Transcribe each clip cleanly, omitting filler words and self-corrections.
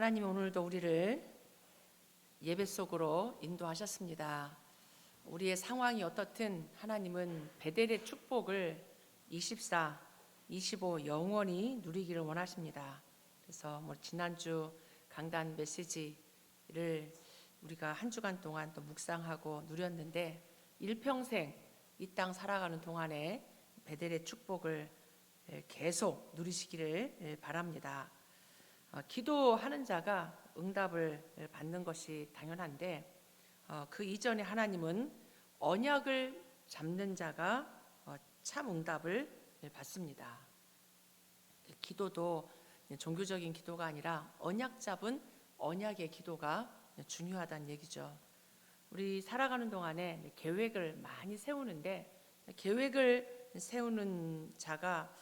하나님 오늘도 우리를 예배 속으로 인도하셨습니다. 우리의 상황이 어떻든 하나님은 베델의 축복을 24, 25 영원히 누리기를 원하십니다. 그래서 지난주 강단 메시지를 우리가 한 주간 동안 또 묵상하고 누렸는데 일평생 이 땅 살아가는 동안에 베델의 축복을 계속 누리시기를 바랍니다. 기도하는 자가 응답을 받는 것이 당연한데 그 이전에 하나님은 언약을 잡는 자가 참 응답을 받습니다. 기도도 종교적인 기도가 아니라 언약 잡은 언약의 기도가 중요하다는 얘기죠. 우리 살아가는 동안에 계획을 많이 세우는데 계획을 세우는 자가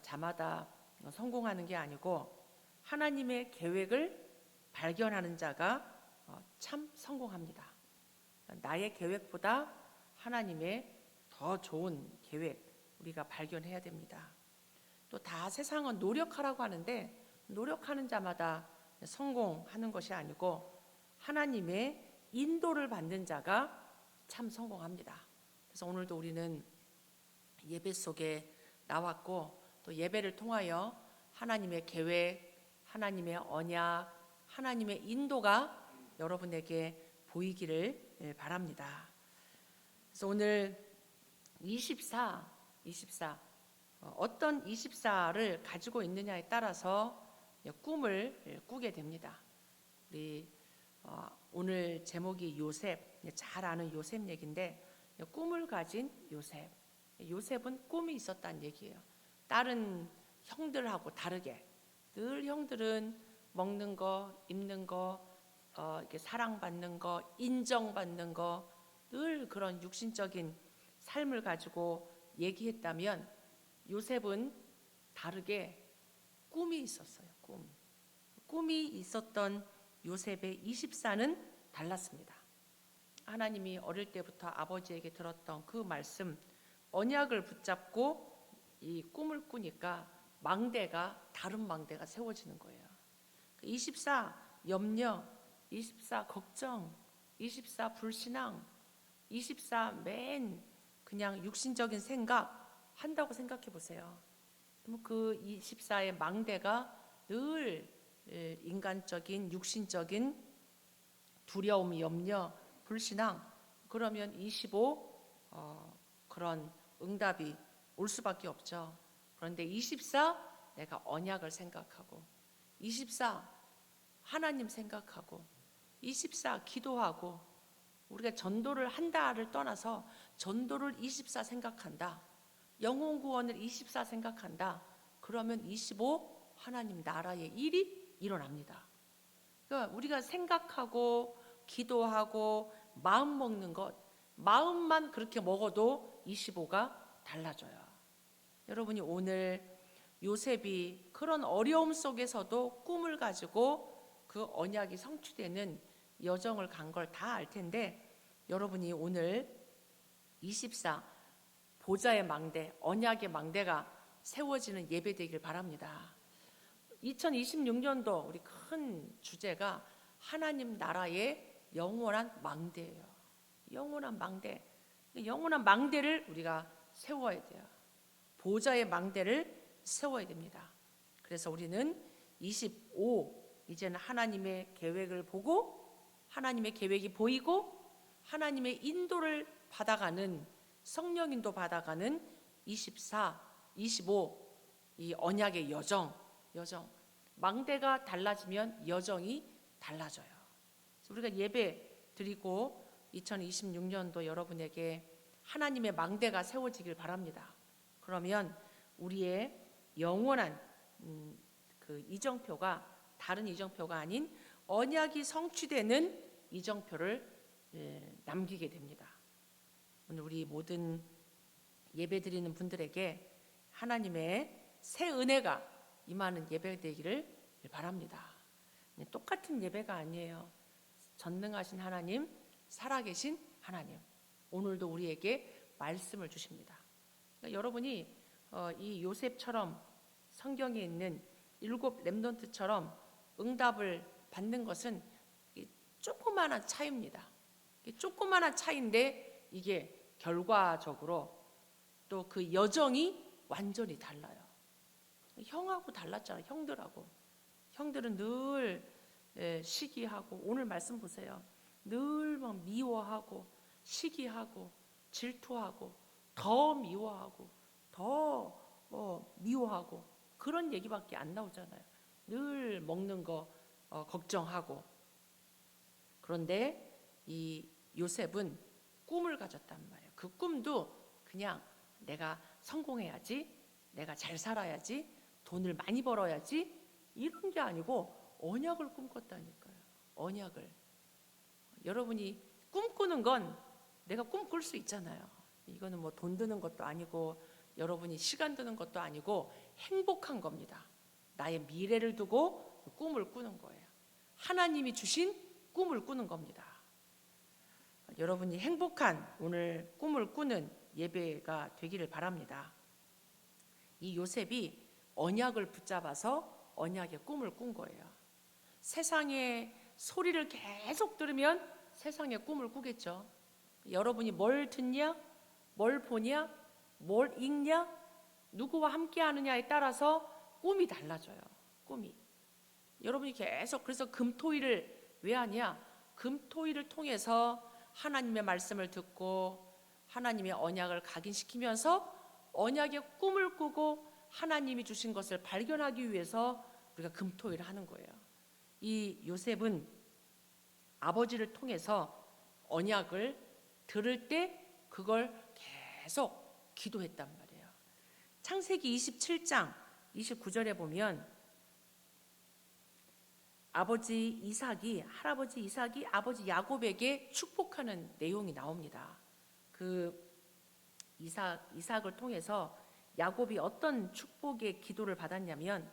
자마다 성공하는 게 아니고 하나님의 계획을 발견하는 자가 참 성공합니다. 나의 계획보다 하나님의 더 좋은 계획 우리가 발견해야 됩니다. 또 다 세상은 노력하라고 하는데 노력하는 자마다 성공하는 것이 아니고 하나님의 인도를 받는 자가 참 성공합니다. 그래서 오늘도 우리는 예배 속에 나왔고 또 예배를 통하여 하나님의 계획, 하나님의 언약, 하나님의 인도가 여러분에게 보이기를 바랍니다. 그래서 오늘 24 어떤 24를 가지고 있느냐에 따라서 꿈을 꾸게 됩니다. 우리 오늘 제목이 요셉, 잘 아는 요셉 얘기인데 꿈을 가진 요셉. 요셉은 꿈이 있었다는 얘기예요. 다른 형들하고 다르게 늘 형들은 먹는 거, 입는 거, 이렇게 사랑받는 거, 인정받는 거, 늘 그런 육신적인 삶을 가지고 얘기했다면 요셉은 다르게 꿈이 있었어요. 꿈이 있었던 요셉의 24는 달랐습니다. 하나님이 어릴 때부터 아버지에게 들었던 그 말씀, 언약을 붙잡고 이 꿈을 꾸니까 망대가 다른 망대가 세워지는 거예요. 24 염려, 24 걱정, 24 불신앙, 24 맨 그냥 육신적인 생각 한다고 생각해 보세요. 그 24의 망대가 늘 인간적인 육신적인 두려움, 염려, 불신앙 그러면 25 그런 응답이 올 수밖에 없죠. 그런데 24 내가 언약을 생각하고 24 하나님 생각하고 24 기도하고 우리가 전도를 한다를 떠나서 전도를 24 생각한다. 영혼 구원을 24 생각한다. 그러면 25 하나님 나라의 일이 일어납니다. 그러니까 우리가 생각하고 기도하고 마음 먹는 것 마음만 그렇게 먹어도 25가 달라져요. 여러분이 오늘 요셉이 그런 어려움 속에서도 꿈을 가지고 그 언약이 성취되는 여정을 간 걸 다 알 텐데 여러분이 오늘 24 보좌의 망대, 언약의 망대가 세워지는 예배 되길 바랍니다. 2026년도 우리 큰 주제가 하나님 나라의 영원한 망대예요. 영원한 망대. 영원한 망대를 우리가 세워야 돼요. 보좌의 망대를 세워야 됩니다. 그래서 우리는 25 이제는 하나님의 계획을 보고 하나님의 계획이 보이고 하나님의 인도를 받아가는 성령 인도 받아가는 24, 25 이 언약의 여정 망대가 달라지면 여정이 달라져요. 우리가 예배 드리고 2026년도 여러분에게 하나님의 망대가 세워지길 바랍니다. 그러면 우리의 영원한 그 이정표가 다른 이정표가 아닌 언약이 성취되는 이정표를 남기게 됩니다. 오늘 우리 모든 예배 드리는 분들에게 하나님의 새 은혜가 임하는 예배 되기를 바랍니다. 똑같은 예배가 아니에요. 전능하신 하나님, 살아계신 하나님, 오늘도 우리에게 말씀을 주십니다. 그러니까 여러분이 이 요셉처럼 성경에 있는 7 렘넌트처럼 응답을 받는 것은 조그마한 차이입니다. 조그마한 차이인데 이게 결과적으로 또 그 여정이 완전히 달라요. 형하고 달랐잖아요. 형들은 늘 시기하고, 오늘 말씀 보세요. 늘 막 미워하고 시기하고 질투하고 더 미워하고 더 미워하고 그런 얘기밖에 안 나오잖아요. 늘 먹는 거 걱정하고. 그런데 이 요셉은 꿈을 가졌단 말이에요. 그 꿈도 그냥 내가 성공해야지, 내가 잘 살아야지, 돈을 많이 벌어야지 이런 게 아니고 언약을 꿈꿨다니까요. 언약을. 여러분이 꿈꾸는 건 내가 꿈꿀 수 있잖아요. 이거는 뭐 돈 드는 것도 아니고 여러분이 시간 드는 것도 아니고 행복한 겁니다. 나의 미래를 두고 꿈을 꾸는 거예요. 하나님이 주신 꿈을 꾸는 겁니다. 여러분이 행복한 오늘 꿈을 꾸는 예배가 되기를 바랍니다. 이 요셉이 언약을 붙잡아서 언약의 꿈을 꾼 거예요. 세상의 소리를 계속 들으면 세상의 꿈을 꾸겠죠. 여러분이 뭘 듣냐, 뭘 보냐, 뭘 읽냐, 누구와 함께 하느냐에 따라서 꿈이 달라져요. 꿈이. 여러분이 계속 그래서 금토일을 왜 하냐? 금토일을 통해서 하나님의 말씀을 듣고 하나님의 언약을 각인시키면서 언약의 꿈을 꾸고 하나님이 주신 것을 발견하기 위해서 우리가 금토일을 하는 거예요. 이 요셉은 아버지를 통해서 언약을 들을 때 그걸 계속 기도했단 말이에요. 창세기 27장 29절에 보면 할아버지 이삭이 아버지 야곱에게 축복하는 내용이 나옵니다. 그 이삭을 통해서 야곱이 어떤 축복의 기도를 받았냐면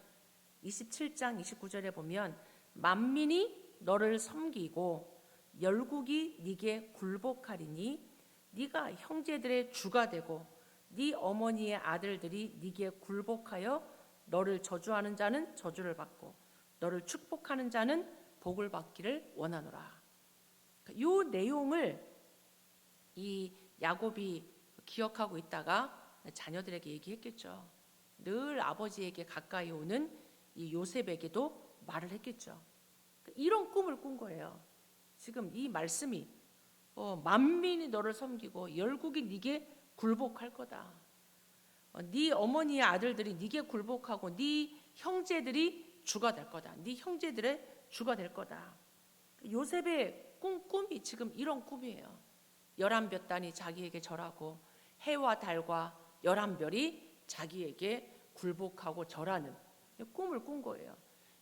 27장 29절에 보면 만민이 너를 섬기고 열국이 네게 굴복하리니 네가 형제들의 주가 되고 네 어머니의 아들들이 네게 굴복하여 너를 저주하는 자는 저주를 받고 너를 축복하는 자는 복을 받기를 원하노라. 이 내용을 이 야곱이 기억하고 있다가 자녀들에게 얘기했겠죠. 늘 아버지에게 가까이 오는 이 요셉에게도 말을 했겠죠. 이런 꿈을 꾼 거예요. 지금 이 말씀이 만민이 너를 섬기고 열국이 네게 굴복할 거다. 네 어머니의 아들들이 네게 굴복하고 네 형제들이 주가 될 거다. 네 형제들의 주가 될 거다. 요셉의 꿈이 지금 이런 꿈이에요. 11볕단이 자기에게 절하고 해와 달과 11별이 자기에게 굴복하고 절하는 꿈을 꾼 거예요.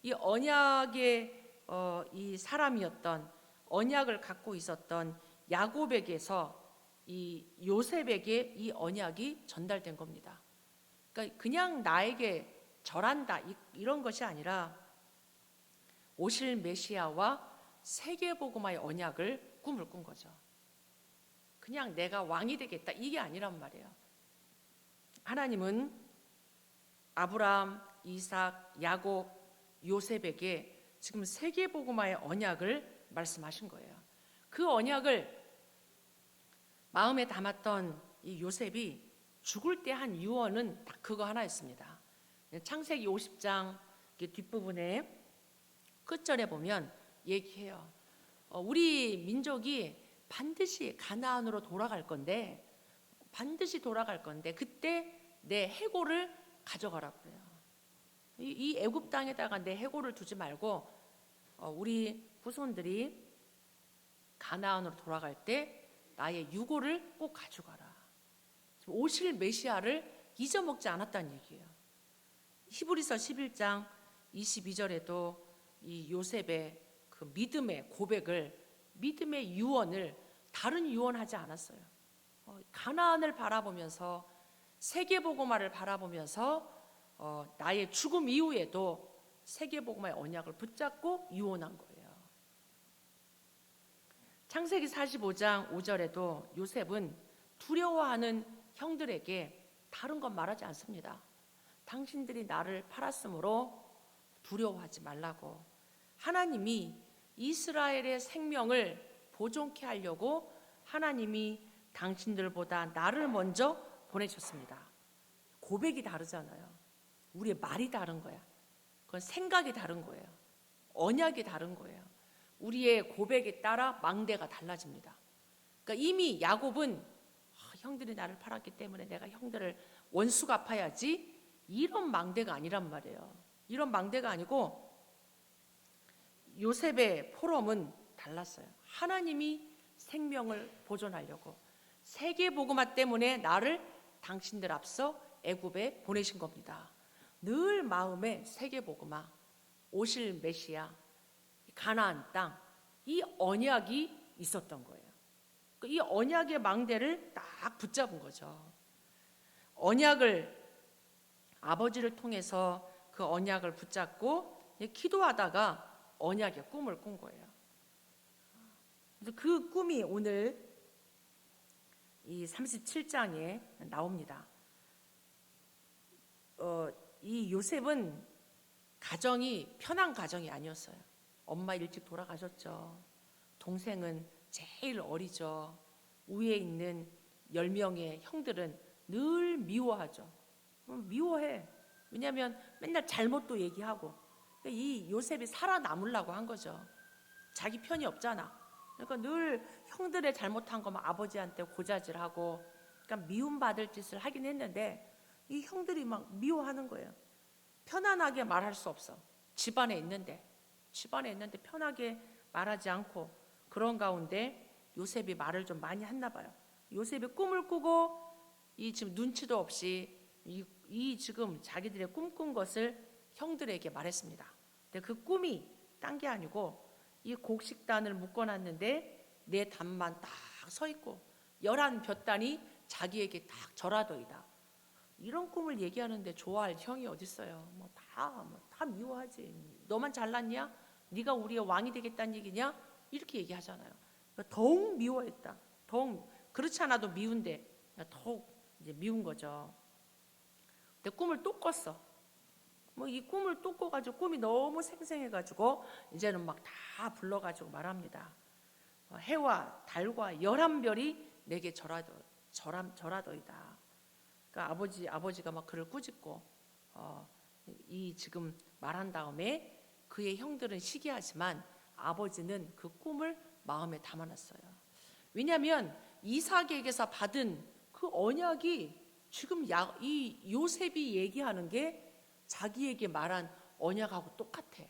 이 언약의 이 사람이었던 언약을 갖고 있었던 야곱에게서 이 요셉에게 이 언약이 전달된 겁니다. 그러니까 그냥 나에게 절한다 이런 것이 아니라 오실 메시아와 세계복음화의 언약을 꿈을 꾼 거죠. 그냥 내가 왕이 되겠다 이게 아니란 말이에요. 하나님은 아브라함, 이삭, 야곱, 요셉에게 지금 세계복음화의 언약을 말씀하신 거예요. 그 언약을 마음에 담았던 이 요셉이 죽을 때 한 유언은 딱 그거 하나였습니다. 창세기 50장 뒷부분에 끝절에 보면 얘기해요. 우리 민족이 반드시 가나안으로 돌아갈 건데 그때 내 해골을 가져가라고 그래요. 이 애굽 땅에다가 내 해골을 두지 말고 우리 후손들이 가나안으로 돌아갈 때 나의 유골을 꼭 가져가라. 오실 메시아를 잊어먹지 않았다는 얘기예요. 히브리서 11장 22절에도 이 요셉의 그 믿음의 고백을, 믿음의 유언을 다른 유언하지 않았어요. 가나안을 바라보면서 세계복음화를 바라보면서 나의 죽음 이후에도 세계복음화의 언약을 붙잡고 유언한 거예요. 창세기 45장 5절에도 요셉은 두려워하는 형들에게 다른 건 말하지 않습니다. 당신들이 나를 팔았으므로 두려워하지 말라고. 하나님이 이스라엘의 생명을 보존케 하려고 하나님이 당신들보다 나를 먼저 보내셨습니다. 고백이 다르잖아요. 우리의 말이 다른 거야. 그건 생각이 다른 거예요. 언약이 다른 거예요. 우리의 고백에 따라 망대가 달라집니다. 그러니까 이미 야곱은 형들이 나를 팔았기 때문에 내가 형들을 원수 갚아야지, 이런 망대가 아니란 말이에요. 이런 망대가 아니고 요셉의 포럼은 달랐어요. 하나님이 생명을 보존하려고 세계복음화 때문에 나를 당신들 앞서 애굽에 보내신 겁니다. 늘 마음에 세계복음화, 오실 메시아, 가나안 땅, 이 언약이 있었던 거예요. 이 언약의 망대를 딱 붙잡은 거죠. 언약을, 아버지를 통해서 그 언약을 붙잡고 기도하다가 언약의 꿈을 꾼 거예요. 그 꿈이 오늘 이 37장에 나옵니다. 이 요셉은 가정이 편한 가정이 아니었어요. 엄마 일찍 돌아가셨죠. 동생은 제일 어리죠. 위에 있는 10명의 형들은 늘 미워하죠. 미워해. 왜냐하면 맨날 잘못도 얘기하고. 이 요셉이 살아남으려고 한 거죠. 자기 편이 없잖아. 그러니까 늘 형들의 잘못한 거만 아버지한테 고자질하고, 그러니까 미움받을 짓을 하긴 했는데 이 형들이 막 미워하는 거예요. 편안하게 말할 수 없어. 집안에 있는데 편하게 말하지 않고, 그런 가운데 요셉이 말을 좀 많이 했나 봐요. 요셉이 꿈을 꾸고 이 지금 눈치도 없이 이 지금 자기들의 꿈꾼 것을 형들에게 말했습니다. 근데 그 꿈이 딴 게 아니고 이 곡식단을 묶어놨는데 내 단만 딱 서 있고 11볕단이 자기에게 딱 절하더이다. 이런 꿈을 얘기하는데 좋아할 형이 어딨어요. 다 미워하지. 너만 잘났냐? 네가 우리의 왕이 되겠다는 얘기냐? 이렇게 얘기하잖아요. 더욱 미워했다. 더욱 그렇지 않아도 미운데 더욱 이제 미운 거죠. 근데 꿈을 또 꿨어. 이 꿈을 또 꿔가지고 꿈이 너무 생생해가지고 이제는 막 다 불러가지고 말합니다. 해와 달과 11별이 내게 절하더이다. 그러니까 아버지가 막 그를 꾸짖고 이 지금 말한 다음에 그의 형들은 시기하지만 아버지는 그 꿈을 마음에 담아놨어요. 왜냐하면 이삭에게서 받은 그 언약이 지금 이 요셉이 얘기하는 게 자기에게 말한 언약하고 똑같아.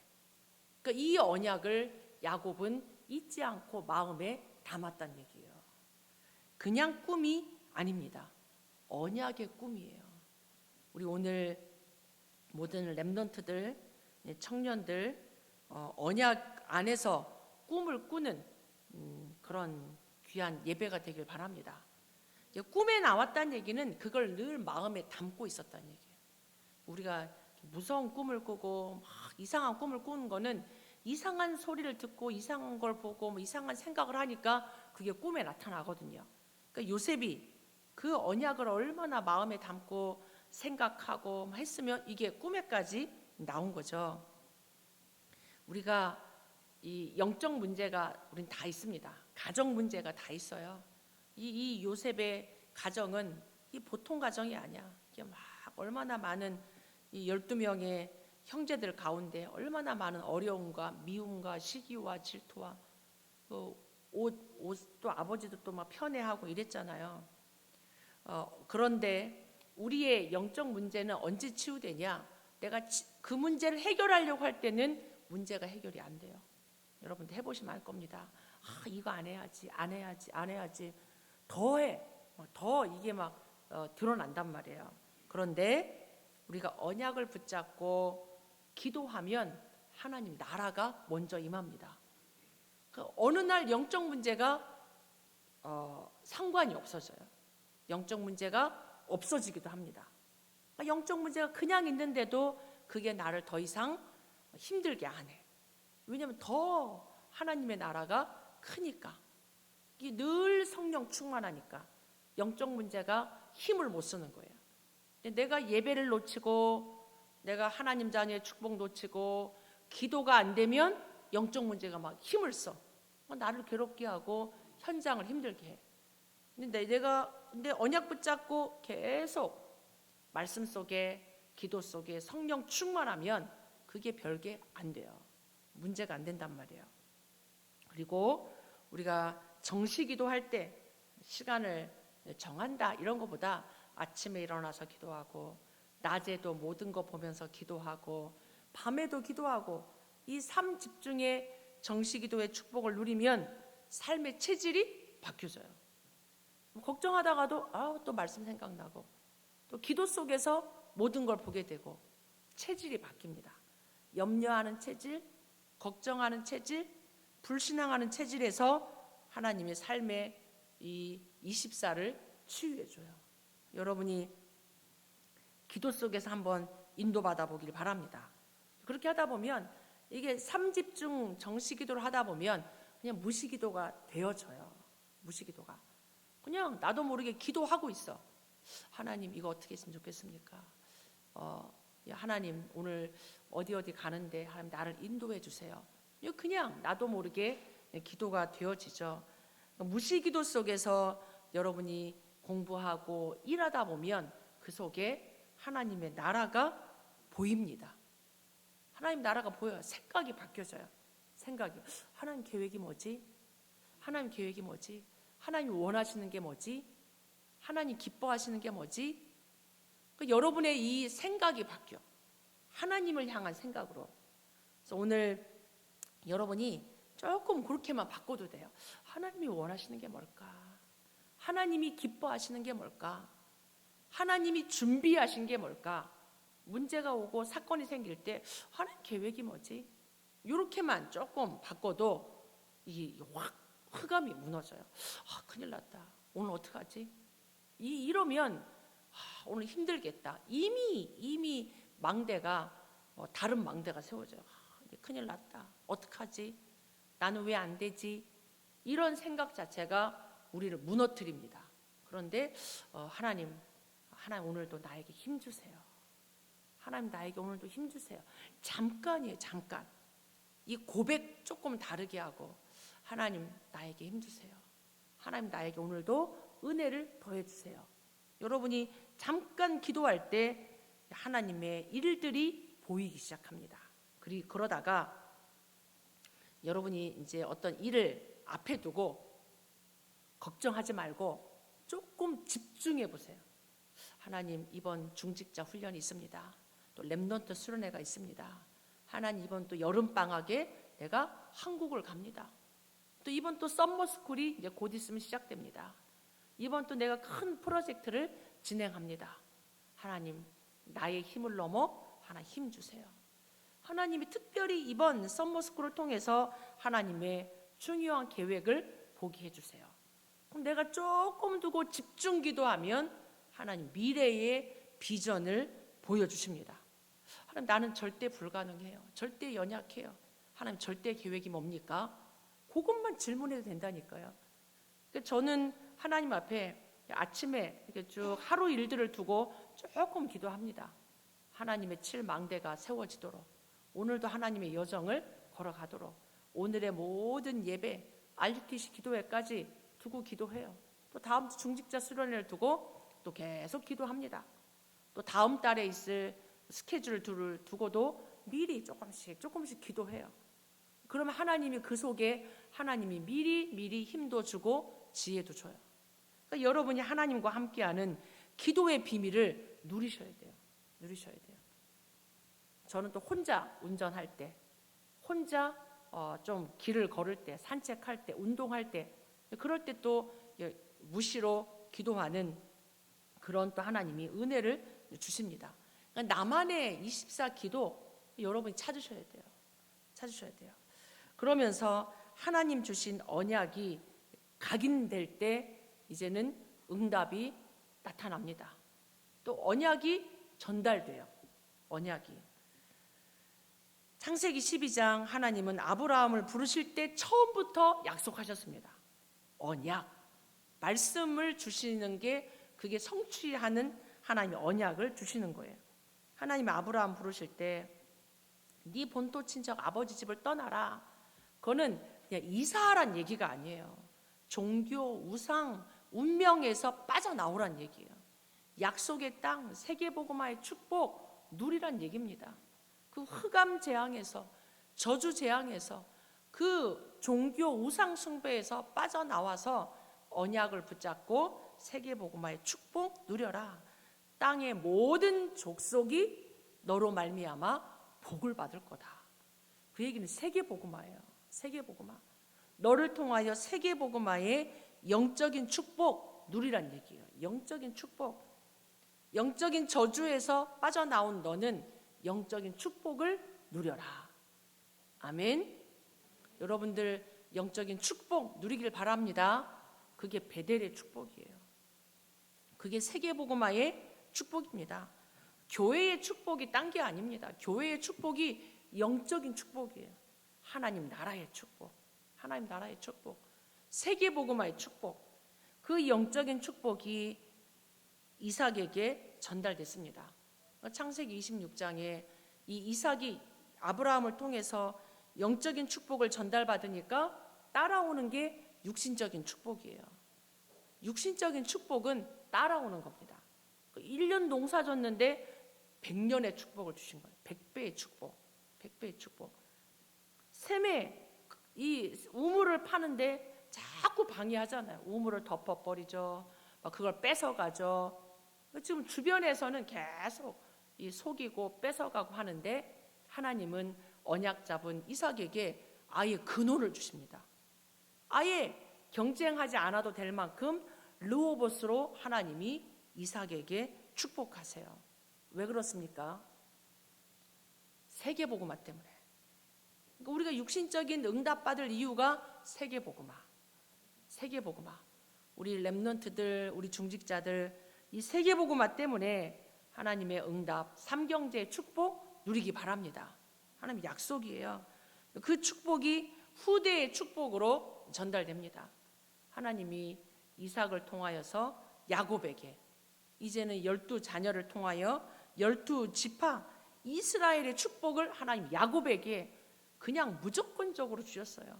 그러니까 이 언약을 야곱은 잊지 않고 마음에 담았다는 얘기예요. 그냥 꿈이 아닙니다. 언약의 꿈이에요. 우리 오늘 모든 렘넌트들, 청년들, 언약 안에서 꿈을 꾸는 그런 귀한 예배가 되길 바랍니다. 꿈에 나왔다는 얘기는 그걸 늘 마음에 담고 있었다는 얘기예요. 우리가 무서운 꿈을 꾸고 막 이상한 꿈을 꾸는 거는 이상한 소리를 듣고 이상한 걸 보고 이상한 생각을 하니까 그게 꿈에 나타나거든요. 그러니까 요셉이 그 언약을 얼마나 마음에 담고 생각하고 했으면 이게 꿈에까지 나온 거죠. 우리가 이 영적 문제가 우린 다 있습니다. 가정 문제가 다 있어요. 이 요셉의 가정은 이 보통 가정이 아니야. 이게 막 얼마나 많은 이 12명의 형제들 가운데 얼마나 많은 어려움과 미움과 시기와 질투와 옷도 아버지도 또 막 편애하고 이랬잖아요. 그런데 우리의 영적 문제는 언제 치유되냐? 내가 그 문제를 해결하려고 할 때는 문제가 해결이 안 돼요. 여러분들 해보시면 알 겁니다. 이거 안 해야지 더 이게 막 드러난단 말이에요. 그런데 우리가 언약을 붙잡고 기도하면 하나님 나라가 먼저 임합니다. 어느 날 영적 문제가 상관이 없어져요. 영적 문제가 없어지기도 합니다. 영적 문제가 그냥 있는데도 그게 나를 더 이상 힘들게 안 해. 왜냐하면 더 하나님의 나라가 크니까. 이게 늘 성령 충만하니까 영적 문제가 힘을 못 쓰는 거예요. 내가 예배를 놓치고 내가 하나님 자녀의 축복 놓치고 기도가 안 되면 영적 문제가 막 힘을 써. 나를 괴롭게 하고 현장을 힘들게 해. 근데 언약 붙잡고 계속 말씀 속에, 기도 속에 성령 충만하면 그게 별게 안 돼요. 문제가 안 된단 말이에요. 그리고 우리가 정시기도 할 때 시간을 정한다 이런 것보다 아침에 일어나서 기도하고, 낮에도 모든 거 보면서 기도하고, 밤에도 기도하고, 이 삶 집중의 정시기도의 축복을 누리면 삶의 체질이 바뀌어져요. 걱정하다가도 또 말씀 생각나고, 또 기도 속에서 모든 걸 보게 되고 체질이 바뀝니다. 염려하는 체질, 걱정하는 체질, 불신앙하는 체질에서 하나님의 삶의 이 24를 치유해 줘요. 여러분이 기도 속에서 한번 인도받아 보길 바랍니다. 그렇게 하다 보면 이게 삼집중 정시기도를 하다 보면 그냥 무시기도가 되어져요. 무시기도가 그냥 나도 모르게 기도하고 있어. 하나님 이거 어떻게 했으면 좋겠습니까? 하나님 오늘 어디 가는데 하나님 나를 인도해 주세요. 그냥 나도 모르게 기도가 되어지죠. 무시기도 속에서 여러분이 공부하고 일하다 보면 그 속에 하나님의 나라가 보입니다. 하나님 나라가 보여요. 생각이 바뀌어져요. 생각이 하나님 계획이 뭐지? 하나님 계획이 뭐지? 하나님 원하시는 게 뭐지? 하나님 기뻐하시는 게 뭐지? 여러분의 이 생각이 바뀌어. 하나님을 향한 생각으로. 그래서 오늘 여러분이 조금 그렇게만 바꿔도 돼요. 하나님이 원하시는 게 뭘까? 하나님이 기뻐하시는 게 뭘까? 하나님이 준비하신 게 뭘까? 문제가 오고 사건이 생길 때 하나님 계획이 뭐지? 이렇게만 조금 바꿔도 이게 확 흑암이 무너져요. 큰일 났다. 오늘 어떡하지? 이러면 오늘 힘들겠다. 이미 망대가 다른 망대가 세워져요. 이제 큰일 났다. 어떡하지? 나는 왜 안 되지? 이런 생각 자체가 우리를 무너뜨립니다. 그런데 하나님 오늘도 나에게 힘 주세요. 하나님 나에게 오늘도 힘 주세요. 잠깐이에요. 잠깐. 이 고백 조금 다르게 하고 하나님 나에게 힘 주세요. 하나님 나에게 오늘도 은혜를 더해 주세요. 여러분이 잠깐 기도할 때 하나님의 일들이 보이기 시작합니다. 그러다가 여러분이 이제 어떤 일을 앞에 두고 걱정하지 말고 조금 집중해 보세요. 하나님 이번 중직자 훈련이 있습니다. 또 렘넌트 수련회가 있습니다. 하나님 이번 또 여름방학에 내가 한국을 갑니다. 또 이번 또 썸머스쿨이 이제 곧 있으면 시작됩니다. 이번 또 내가 큰 프로젝트를 진행합니다. 하나님 나의 힘을 넘어 하나님 힘 주세요. 하나님이 특별히 이번 썸머스쿨을 통해서 하나님의 중요한 계획을 보게 해주세요. 그럼 내가 조금 두고 집중 기도하면 하나님 미래의 비전을 보여주십니다. 하나님 나는 절대 불가능해요. 절대 연약해요. 하나님 절대 계획이 뭡니까? 그것만 질문해도 된다니까요. 저는 하나님 앞에 아침에 이렇게 쭉 하루 일들을 두고 조금 기도합니다. 하나님의 7망대가 세워지도록, 오늘도 하나님의 여정을 걸어가도록, 오늘의 모든 예배, RUTC 기도회까지 두고 기도해요. 또 다음 주 중직자 수련회를 두고 또 계속 기도합니다. 또 다음 달에 있을 스케줄을 두고도 미리 조금씩 기도해요. 그러면 하나님이 그 속에 하나님이 미리 힘도 주고 지혜도 줘요. 그러니까 여러분이 하나님과 함께하는 기도의 비밀을 누리셔야 돼요. 저는 또 혼자 운전할 때, 혼자 좀 길을 걸을 때, 산책할 때, 운동할 때, 그럴 때 또 무시로 기도하는 그런 또 하나님이 은혜를 주십니다. 그러니까 나만의 24 기도 여러분이 찾으셔야 돼요. 그러면서 하나님 주신 언약이 각인될 때 이제는 응답이 나타납니다. 또 언약이 전달돼요. 창세기 12장 하나님은 아브라함을 부르실 때 처음부터 약속하셨습니다. 언약, 말씀을 주시는 게 그게 성취하는 하나님의 언약을 주시는 거예요. 하나님이 아브라함 부르실 때 네 본토 친척 아버지 집을 떠나라. 그거는 그냥 이사하란 얘기가 아니에요. 종교, 우상, 운명에서 빠져나오란 얘기예요. 약속의 땅, 세계복음화의 축복 누리란 얘기입니다. 그 흑암 재앙에서, 저주 재앙에서, 그 종교 우상 숭배에서 빠져나와서 언약을 붙잡고 세계복음화의 축복 누려라. 땅의 모든 족속이 너로 말미암아 복을 받을 거다. 그 얘기는 세계복음화예요. 세계복음화. 너를 통하여 세계복음화의 영적인 축복 누리란 얘기예요. 영적인 축복. 영적인 저주에서 빠져나온 너는 영적인 축복을 누려라. 아멘. 여러분들 영적인 축복 누리길 바랍니다. 그게 베델의 축복이에요. 그게 세계복음화의 축복입니다. 교회의 축복이 딴 게 아닙니다. 교회의 축복이 영적인 축복이에요. 하나님 나라의 축복, 하나님 나라의 축복, 세계복음화의 축복. 그 영적인 축복이 이삭에게 전달됐습니다. 창세기 26장에 이 이삭이 아브라함을 통해서 영적인 축복을 전달받으니까 따라오는 게 육신적인 축복이에요. 육신적인 축복은 따라오는 겁니다. 1년 농사 졌는데 100년의 축복을 주신 거예요. 100배의 축복, 100배의 축복. 셈에 이 우물을 파는데 자꾸 방해하잖아요. 우물을 덮어버리죠. 막 그걸 뺏어가죠. 지금 주변에서는 계속 이 속이고 뺏어가고 하는데 하나님은 언약 잡은 이삭에게 아예 근원을 주십니다. 아예 경쟁하지 않아도 될 만큼 르호봇으로 하나님이 이삭에게 축복하세요. 왜 그렇습니까? 세계복음화 때문에. 그러니까 우리가 육신적인 응답받을 이유가 세계복음화. 세계복음화. 우리 렘넌트들, 우리 중직자들 이 세계복음화 때문에 하나님의 응답, 삼경제의 축복 누리기 바랍니다. 하나님 약속이에요. 그 축복이 후대의 축복으로 전달됩니다. 하나님이 이삭을 통하여서 야곱에게, 이제는 12자녀를 통하여 12지파 이스라엘의 축복을 하나님 야곱에게 그냥 무조건적으로 주셨어요.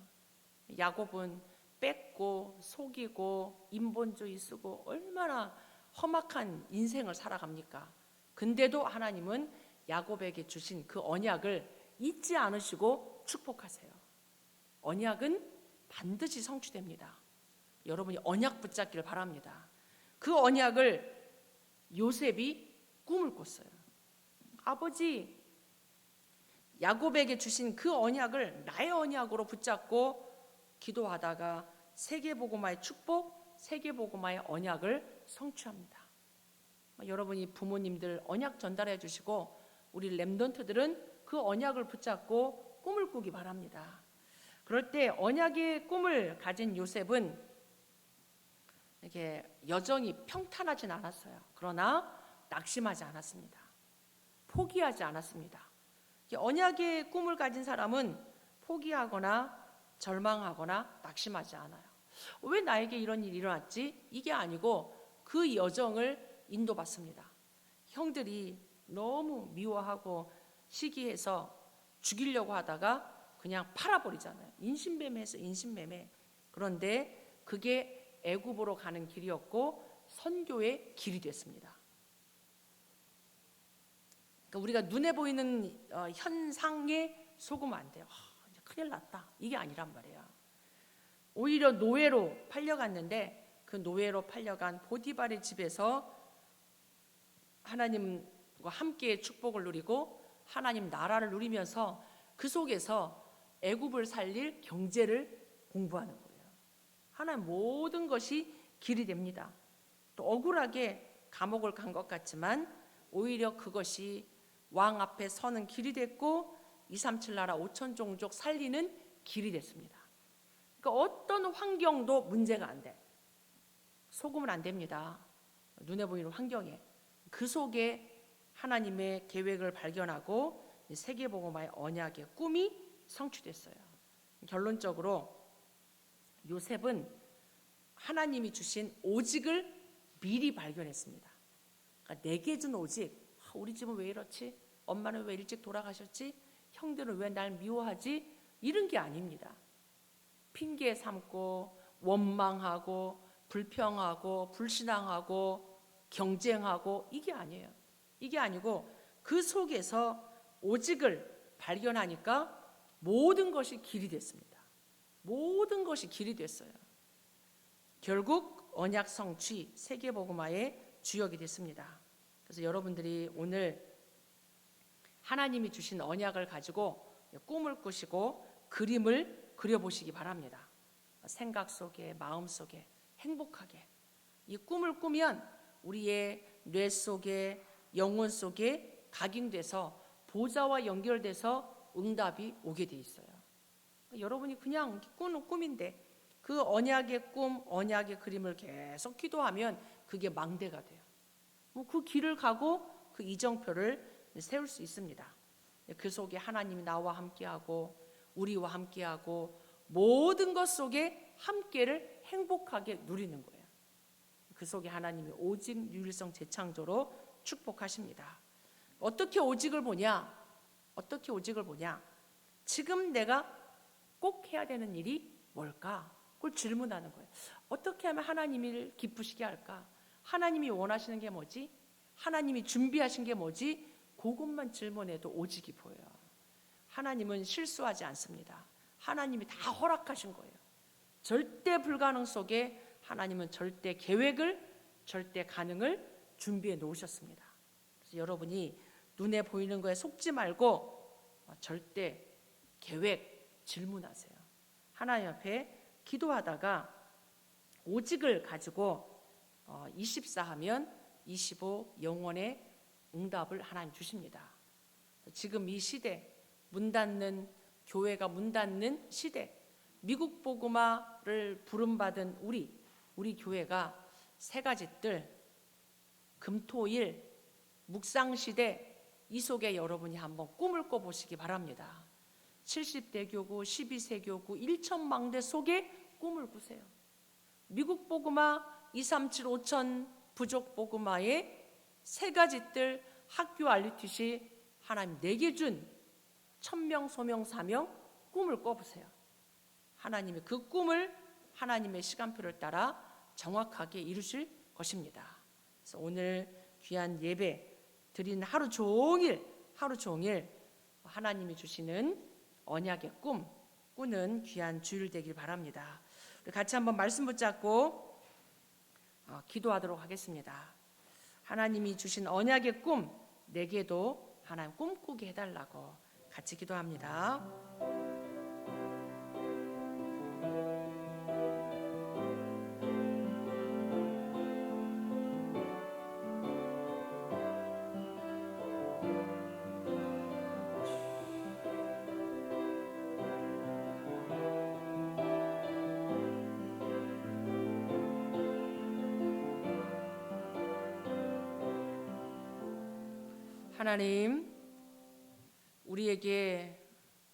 야곱은 뺏고 속이고 인본주의 쓰고 얼마나 험악한 인생을 살아갑니까? 근데도 하나님은 야곱에게 주신 그 언약을 잊지 않으시고 축복하세요. 언약은 반드시 성취됩니다. 여러분이 언약 붙잡기를 바랍니다. 그 언약을 요셉이 꿈을 꿨어요. 아버지, 야곱에게 주신 그 언약을 나의 언약으로 붙잡고 기도하다가 세계복음화의 축복, 세계복음화의 언약을 성취합니다. 여러분이 부모님들 언약 전달해 주시고 우리 렘넌트들은 그 언약을 붙잡고 꿈을 꾸기 바랍니다. 그럴 때 언약의 꿈을 가진 요셉은 이렇게 여정이 평탄하진 않았어요. 그러나 낙심하지 않았습니다. 포기하지 않았습니다. 언약의 꿈을 가진 사람은 포기하거나 절망하거나 낙심하지 않아요. 왜 나에게 이런 일이 일어났지? 이게 아니고 그 여정을 인도받습니다. 형들이 너무 미워하고 시기해서 죽이려고 하다가 그냥 팔아버리잖아요. 인신매매해서 인신매매. 그런데 그게 애굽으로 가는 길이었고 선교의 길이 됐습니다. 그러니까 우리가 눈에 보이는 현상에 속으면 안 돼요. 이제 큰일 났다. 이게 아니란 말이에요. 오히려 노예로 팔려갔는데 그 노예로 팔려간 보디발의 집에서 하나님과 함께 축복을 누리고 하나님 나라를 누리면서 그 속에서 애굽을 살릴 경제를 공부하는 거예요. 하나님 모든 것이 길이 됩니다. 또 억울하게 감옥을 간 것 같지만 오히려 그것이 왕 앞에 서는 길이 됐고 237 나라 5천 종족 살리는 길이 됐습니다. 그러니까 어떤 환경도 문제가 안 돼. 속으면 안 됩니다. 눈에 보이는 환경에. 그 속에 하나님의 계획을 발견하고 세계복음화의 언약의 꿈이 성취됐어요. 결론적으로 요셉은 하나님이 주신 오직을 미리 발견했습니다. 그러니까 내게 준 오직, 우리 집은 왜 이렇지? 엄마는 왜 일찍 돌아가셨지? 형들은 왜 날 미워하지? 이런 게 아닙니다. 핑계 삼고 원망하고 불평하고 불신앙하고 경쟁하고 이게 아니에요. 이게 아니고 그 속에서 오직을 발견하니까 모든 것이 길이 됐습니다. 모든 것이 길이 됐어요. 결국 언약 성취 세계복음화의 주역이 됐습니다. 그래서 여러분들이 오늘 하나님이 주신 언약을 가지고 꿈을 꾸시고 그림을 그려보시기 바랍니다. 생각 속에 마음 속에 행복하게 이 꿈을 꾸면 우리의 뇌 속에 영혼 속에 각인돼서 보좌와 연결돼서 응답이 오게 돼 있어요. 여러분이 그냥 꾸는 꿈인데 그 언약의 꿈, 언약의 그림을 계속 기도하면 그게 망대가 돼요. 그 길을 가고 그 이정표를 세울 수 있습니다. 그 속에 하나님이 나와 함께하고 우리와 함께하고 모든 것 속에 함께를 행복하게 누리는 거예요. 그 속에 하나님이 오직 유일성 재창조로 축복하십니다. 어떻게 오직을 보냐? 어떻게 오직을 보냐? 지금 내가 꼭 해야 되는 일이 뭘까? 그걸 질문하는 거예요. 어떻게 하면 하나님을 기쁘시게 할까? 하나님이 원하시는 게 뭐지? 하나님이 준비하신 게 뭐지? 그것만 질문해도 오직이 보여요. 하나님은 실수하지 않습니다. 하나님이 다 허락하신 거예요. 절대 불가능 속에 하나님은 절대 계획을, 절대 가능을 준비해 놓으셨습니다. 그래서 여러분이 눈에 보이는 거에 속지 말고 절대 계획 질문하세요. 하나님 앞에 기도하다가 오직을 가지고 24 하면 25 영원의 응답을 하나님 주십니다. 지금 이 시대 문 닫는 교회가 문 닫는 시대 미국 복음화를 부름받은 우리 교회가 세 가지 뜰 금토일 묵상 시대 이 속에 여러분이 한번 꿈을 꿔보시기 바랍니다. 70대 교구, 12세 교구, 1천망대 속에 꿈을 꾸세요. 미국 복음화 237 5천 부족 복음화의 세 가지 뜰 학교 알리티시 하나님 내게 준 천명 소명 사명 꿈을 꿔보세요. 하나님이 그 꿈을 하나님의 시간표를 따라 정확하게 이루실 것입니다. 그래서 오늘 귀한 예배 드린 하루 종일 하나님이 주시는 언약의 꿈 꾸는 귀한 주일 되길 바랍니다. 우리 같이 한번 말씀 붙잡고 기도하도록 하겠습니다. 하나님이 주신 언약의 꿈 내게도 하나님 꿈꾸게 해달라고 같이 기도합니다. 하나님, 우리에게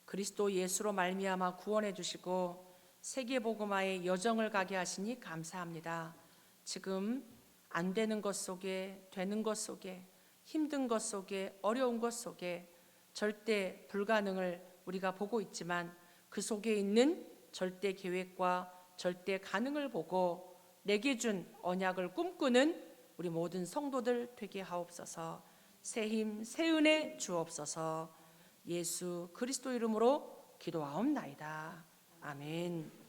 그리스도 예수로 말미암아 구원해 주시고 세계복음화의 여정을 가게 하시니 감사합니다. 지금 안 되는 것 속에 되는 것 속에 힘든 것 속에 어려운 것 속에 절대 불가능을 우리가 보고 있지만 그 속에 있는 절대 계획과 절대 가능을 보고 내게 준 언약을 꿈꾸는 우리 모든 성도들 되게 하옵소서. 새 힘, 새 은혜 주옵소서. 예수 그리스도 이름으로 기도하옵나이다. 아멘.